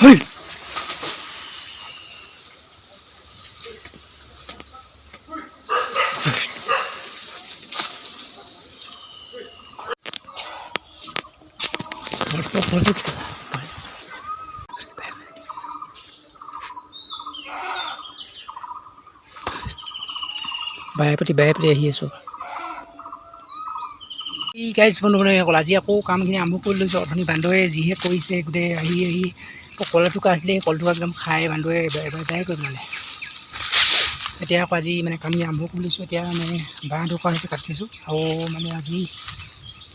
হেই বায়ে পাতি আহি আছোঁ। এই গাইজ বন্ধুসকল আজি আকৌ কামখিনি আৰম্ভ কৰি লৈছোঁ। অথনি বান্দৰে যিহে কৰিছে গোটেই আহি কল এটুকা আছিলে সেই কলটুকা একদম খাই বান্দৰে এবাৰ কৰি পেলালে। এতিয়া আকৌ আজি মানে কামখিনি আৰম্ভ কৰি লৈছোঁ। এতিয়া মানে বাঁহ ঢকা হৈছে কাটিছোঁ আৰু মানে আজি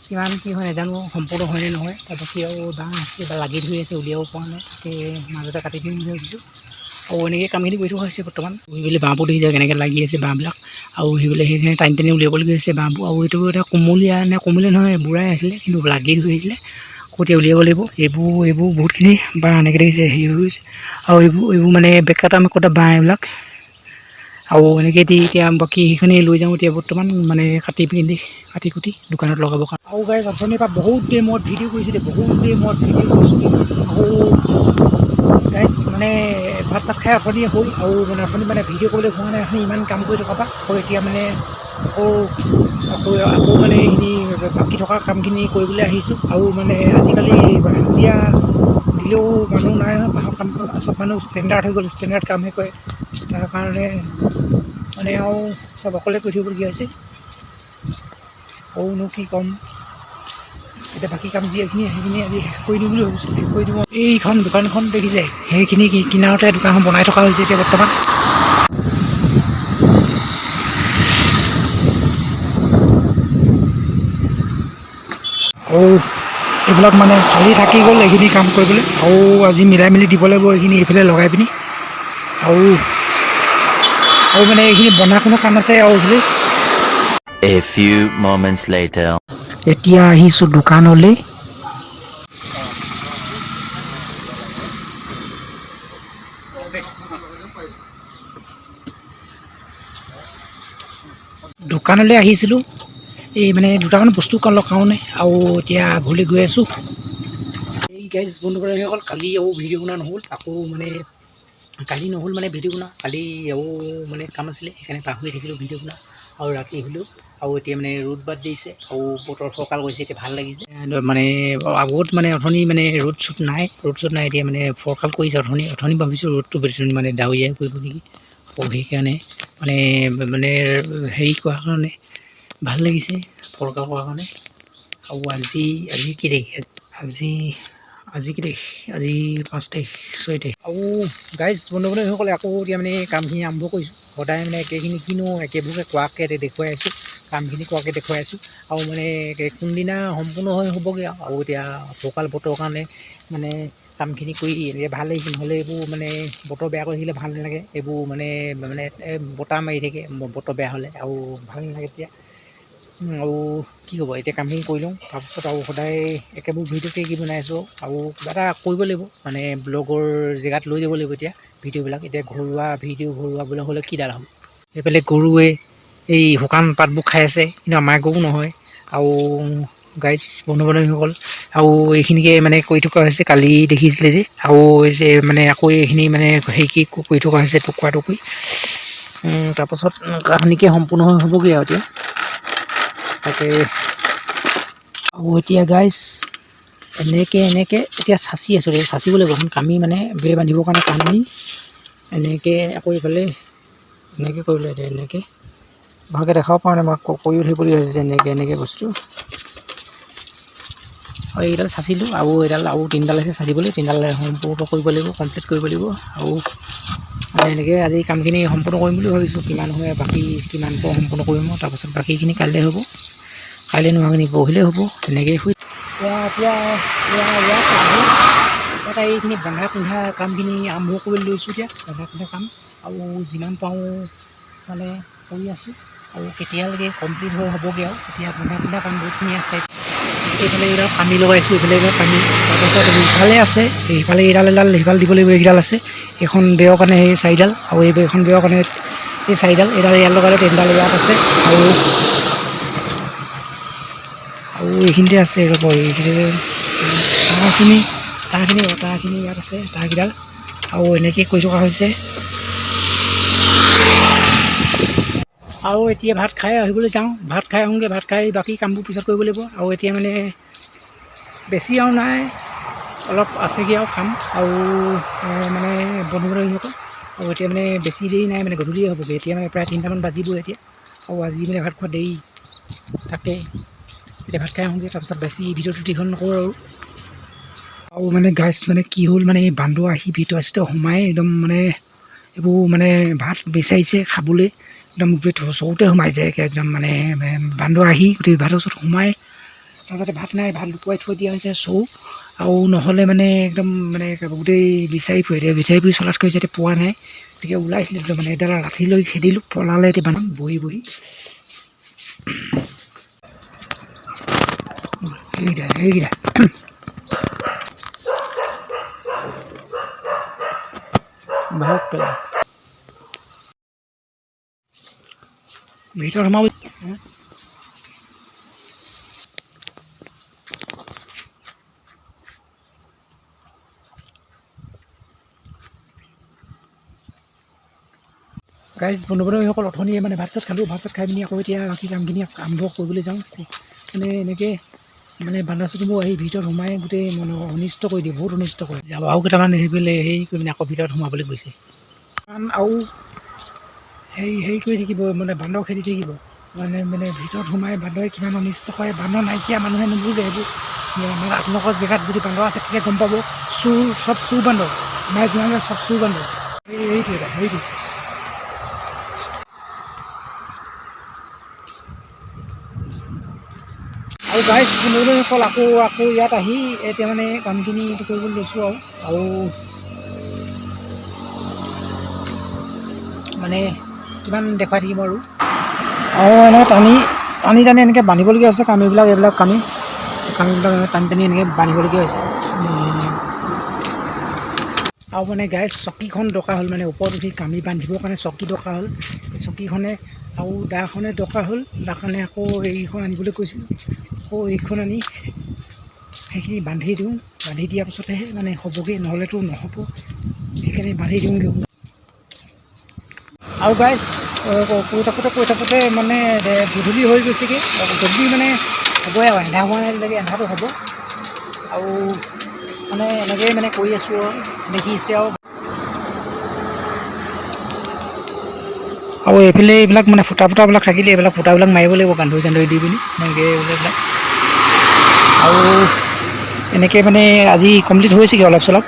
কিমান কি হয় নাজানো, সম্পূৰ্ণ হয়নে নহয়। তাৰপাছত আৰু বাঁহ কিবা লাগি ধৰি আছে, উলিয়াব পৰা নাই, তাকে মাজতে কাটি দিম বুলি ভাবিছোঁ। আৰু এনেকৈ কামখিনি কৰি থকা হৈছে বৰ্তমান। সেইবিলাক বাঁহবোৰ দেখি যায় কেনেকৈ লাগি আছে বাঁহবিলাক, আৰু সেইখিনি টানি উলিয়াবলগীয়া হৈছে বাঁহবোৰ। আৰু এইটো এটা কোমলীয়া কোমলীয়া নহয়, বুঢ়াই আছিলে কিন্তু লাগি ধৰিছিলে, কতিয়া উলিয়াব লাগিব। এইবোৰ বহুতখিনি বাঁহ এনেকৈ দেখিছে হেৰি হৈ গৈছে। আৰু এইবোৰ মানে বেকাটা মেকটা বাঁহ এইবিলাক। আৰু এনেকৈ এতিয়া বাকী সেইখিনি লৈ যাওঁ এতিয়া বৰ্তমান মানে কাটি কুটি দোকানত লগাবৰ কাৰণে। আৰু গাইজ অথনিৰ পৰা বহুত দেৰি মূৰত ভিডিঅ' কৰিছিলোঁ, আৰু গাইজ মানে ভাত চাত খাই অথনি হ'ল, আৰু মানে অথনি মানে ভিডিঅ' কৰিবলৈ হোৱা নাই। আপুনি ইমান কাম কৰি থকা পৰা আকৌ এতিয়া মানে আকৌ মানে এইখিনি বাকী থকা কামখিনি কৰিবলৈ আহিছোঁ। আৰু মানে আজিকালি হাজিৰা দিলেও মানুহ নাই নহয়, বাঁহৰ কাম কৰা চব মানুহ ষ্টেণ্ডাৰ্ড হৈ গ'ল, ষ্টেণ্ডাৰ্ড কামহে কৰে। তাৰ কাৰণে মানে আৰু চব অকলে কৰি থাকিবলগীয়া হৈছে। আৰুনো কি ক'ম, এতিয়া বাকী কাম যিখিনি সেইখিনি আজি শেষ কৰি দিম বুলি ভাবিছোঁ। শেষ কৰি দিম। এইখন দোকানখন দেখিছে, সেইখিনি কিনাৰতে দোকানখন বনাই থকা হৈছে এতিয়া বৰ্তমান। আৰু এইবিলাক মানে খালী থাকি গ'ল এইখিনি কাম কৰিবলৈ, আৰু আজি মিলাই মেলি দিব লাগিব এইখিনি এইফালে লগাই পিনি। আৰু মানে এইখিনি বনা কোনো কাম আছে। আৰু এইফালে A few moments later. এতিয়া আহিছোঁ দোকানলৈ। দোকানলৈ আহিছিলোঁ এই মানে দুটামান বস্তু লগাৰ কাৰণে, আৰু এতিয়া ঘৰলৈ গৈ আছোঁ। এই গাইজ বন্ধুসকল কালি আৰু ভিডিঅ' বনোৱা নহ'ল, আকৌ মানে কালি নহ'ল মানে ভিডিঅ' বনোৱা, কালি আৰু মানে কাম আছিলে সেইকাৰণে পাহৰি থাকিলোঁ ভিডিঅ' বনোৱা। আৰু ৰাতি আহিলোঁ, আৰু এতিয়া মানে ৰ'দ বাদ দিছে, আৰু বতৰ ফৰকাল কৰিছে, এতিয়া ভাল লাগিছে। মানে আগত মানে অথনি মানে ৰ'দ চ'দ নাই, এতিয়া মানে ফৰকাল কৰিছে। অথনি ভাবিছোঁ ৰ'দটো মানে ডাৱৰীয়া কৰিব নেকি, আৰু সেইকাৰণে মানে হেৰি কৰাৰ কাৰণে ভাল লাগিছে, ফৰকাল কৰাৰ কাৰণে। আৰু আজি কি তাৰিখ, আজি কি তাৰিখ, আজি 5 তাৰিখ 6 তাৰিখ। আৰু গাইজ বন্ধুসকলে আকৌ এতিয়া মানে কামখিনি আৰম্ভ কৰিছোঁ। সদায় মানে একেখিনি কিনো একেবোৰকে কোৱাকৈ দেখুৱাই আছোঁ, কামখিনি কোৱাকৈ দেখুৱাই আছোঁ। আৰু মানে কোনদিনা সম্পূৰ্ণ হ'বগৈ। আৰু এতিয়া ফৰকাল বতৰৰ কাৰণে মানে কামখিনি কৰি এতিয়া ভাল লাগিছে। নহ'লে এইবোৰ মানে বতৰ বেয়া কৰি থাকিলে ভাল নালাগে। এইবোৰ মানে বতাহ মাৰি থাকে বতৰ বেয়া হ'লে, আৰু ভাল নালাগে তেতিয়া। আৰু কি ক'ব, এতিয়া কামখিনি কৰি লওঁ, তাৰপিছত আৰু সদায় একেবোৰ ভিডিঅ'কে কি বনাই আছোঁ, আৰু কিবা এটা কৰিব লাগিব মানে ব্লগৰ জেগাত লৈ যাব লাগিব এতিয়া ভিডিঅ'বিলাক। এতিয়া ঘৰুৱা ব্লগ হ'লে কিডাল হ'ব, সেইফালে গৰুৱে এই শুকান পাতবোৰ খাই আছে, কিন্তু আমাৰ গৰু নহয়। আৰু গাইজ বন্ধুসকল আৰু এইখিনিকে মানে কৰি থকা হৈছে, কালি দেখিছিলে যে, আৰু মানে আকৌ এইখিনি মানে কি কৰি থকা হৈছে টুকুৰা। তাৰপাছত কাহিনীকে সম্পূৰ্ণ হ'বগৈ আৰু এতিয়া তাকে। আৰু এতিয়া গাইজ এনেকৈ এতিয়া চাচি আছোঁ, চাচিব লাগিব এখন কামি মানে বেৰ বান্ধিবৰ কাৰণে কামি এনেকৈ আকৌ এইফালে এনেকৈ কৰিবলৈ এতিয়া এনেকৈ ভালকৈ দেখাব পৰা নাই, মই কৰিও থাকিবলগীয়া হৈছে এনেকৈ বস্তু। আৰু এইডাল চাচিলোঁ, আৰু এইডাল আৰু 3ডাল আছে চাচিবলৈ, 3ডাল সম্পূৰ্ণ কৰিব লাগিব, কমপ্লিট কৰিব লাগিব। আৰু মানে এনেকৈ আজি কামখিনি সম্পূৰ্ণ কৰিম বুলি ভাবিছোঁ। কিমান হয় বাকী কিমান সম্পূৰ্ণ কৰিম, তাৰপাছত বাকীখিনি কাইলৈ হ'ব, কাইলৈ নোহোৱাখিনি পৰহিলৈ হ'ব। এনেকৈয়ে শুই এতিয়া এইখিনি বন্ধা কুন্ধা কামখিনি আৰম্ভ কৰি লৈছোঁ। এতিয়া বন্ধা কুন্ধা কাম আৰু যিমান পাৰোঁ মানে কৰি আছোঁ, আৰু কেতিয়ালৈকে কমপ্লিট হ'বগৈ। আৰু এতিয়া বন্ধা কুন্ধা কাম বহুতখিনি আছে। এইফালে এইডাল পানী লগাইছোঁ, এইফালে এইডাল পানী, তাৰপাছত সিফালে আছে, সেইফালে এডাল সিফালে দিব লাগিব, এইকেইডাল আছে। এইখন বেৰৰ কাৰণে সেই 4ডাল, আৰু এইখন বেৰৰ কাৰণে এই 4ডাল, এইডাল ইয়াত লগালে 3ডাল ইয়াত আছে। আৰু এইখিনিতে আছে, এইখিনি তাঁৰখিনি ইয়াত আছে, তাঁৰকেইডাল আৰু এনেকৈ কৰি থকা হৈছে। আৰু এতিয়া ভাত খাই আহিবলৈ যাওঁ, ভাত খাই আহোঁগৈ, ভাত খাই বাকী কামবোৰ পিছত কৰিব লাগিব। আৰু এতিয়া মানে বেছি আৰু নাই, অলপ আছেগৈ আৰু খাম আৰু মানে বন্ধু-বান্ধৱীসকল। আৰু এতিয়া মানে বেছি দেৰি নাই, মানে গধূলিয়ে হ'বগৈ। এতিয়া মানে প্ৰায় 3টামান বাজিব এতিয়া, আৰু আজি মানে ভাত খোৱা দেৰি তাকে। এতিয়া ভাত খাই আহোঁগৈ, তাৰপিছত বেছি ভিডিঅ'টো দীঘল নকৰোঁ আৰু মানে গাইজ মানে কি হ'ল, মানে এই বান্দৰ আহি ভিতৰত সোমাই একদম মানে এইবোৰ মানে ভাত বিচাৰিছে খাবলৈ, একদম গোটেই চৰুতে সোমাই যায় একদম মানে বান্দৰ আহি গোটেই ভাতৰ ওচৰত সোমাই। তাৰপিছতে ভাত নাই, ভাত লুকুৱাই থৈ দিয়া হৈছে চৰু, আৰু নহ'লে মানে একদম মানে গোটেই বিচাৰি ফুৰে। এতিয়া বিচাৰি ফুৰি চলাত কৰিছে, এতিয়া পোৱা নাই। গতিকে ওলাইছিলোঁ মানে এডাল লাঠি লৈ খেদিলোঁ, পলালে এতিয়া বান্দৰ বহি সেইকেইটা ভাগ পেলাই ভিতৰত সোমাব। গাইজ বন্ধু-বান্ধৱীসকল, অথনিয়ে মানে ভাত চাত খালোঁ, ভাত চাত খাই পিনি আকৌ এতিয়া বাকী কামখিনি আৰম্ভ কৰিবলৈ যাওঁ। মানে এনেকৈ মানে বান্দৰ-চান্দৰবোৰ আহি ভিতৰত সোমাই গোটেই মানে অনিষ্ট কৰি দিয়ে, বহুত অনিষ্ট কৰে। আৰু কেইটামান হেৰি কৰি পিনে আকৌ ভিতৰত সোমাবলৈ গৈছে। আৰু হেৰি কৰি থাকিব, মানে বান্দৰ খেদি থাকিব, মানে ভিতৰত সোমাই বান্দৰে কিমান অনিষ্ট কৰে। বান্দৰ নাইকিয়া মানুহে নুবুজে সেইবোৰ। মানে আপোনালোকৰ জেগাত যদি বান্দৰ আছে তেতিয়া গম পাব, চব চোৰ বান্দৰ, আমাৰ যিমান চব চোৰ বান্দৰ। হেৰিটো আৰু গাইজ বন্ধু-বান্ধৱীসকল, আকৌ ইয়াত আহি এতিয়া মানে কামখিনি কৰিবলৈ লৈছোঁ আৰু মানে কিমান দেখুৱাই থাকিম আৰু এনেকৈ টানি এনেকৈ বান্ধিবলগীয়া হৈছে। এইবিলাক কামিবিলাক টানি এনেকৈ বান্ধিবলগীয়া হৈছে। আৰু মানে গাইজ চকীখন দৰকাৰ হ'ল, মানে ওপৰত উঠি কামি বান্ধিবৰ কাৰণে চকী দৰকাৰ হ'ল। চকীখনে আৰু দাখনে দৰকাৰ হ'ল, দাখনে আকৌ এইখন আনিবলৈ কৈছিলোঁ। আকৌ এইখন আনি সেইখিনি বান্ধি দিওঁ, বান্ধি দিয়াৰ পাছতহে মানে হ'বগৈ, নহ'লেতো নহ'ব। সেইখিনি বান্ধি দিওঁগৈ। আৰু গাইজ কৈ থাকোঁতে মানে গধূলি হৈ গৈছেগৈ। গধূলি মানে হ'বই আৰু, এন্ধাৰ হোৱা নাই লাগে, এন্ধাৰটো হ'ব। আৰু মানে এনেকৈয়ে মানে কৰি আছোঁ আৰু দেখিছে আৰু এইফালে এইবিলাক মানে ফুটাবিলাক থাকিলে, এইবিলাক ফুটাবিলাক মাৰিব লাগিব গান্ধৰি দি পিনি এনেকৈ এইবিলাক। আৰু এনেকৈ মানে আজি কমপ্লিট হৈছেগৈ অলপ চলপ।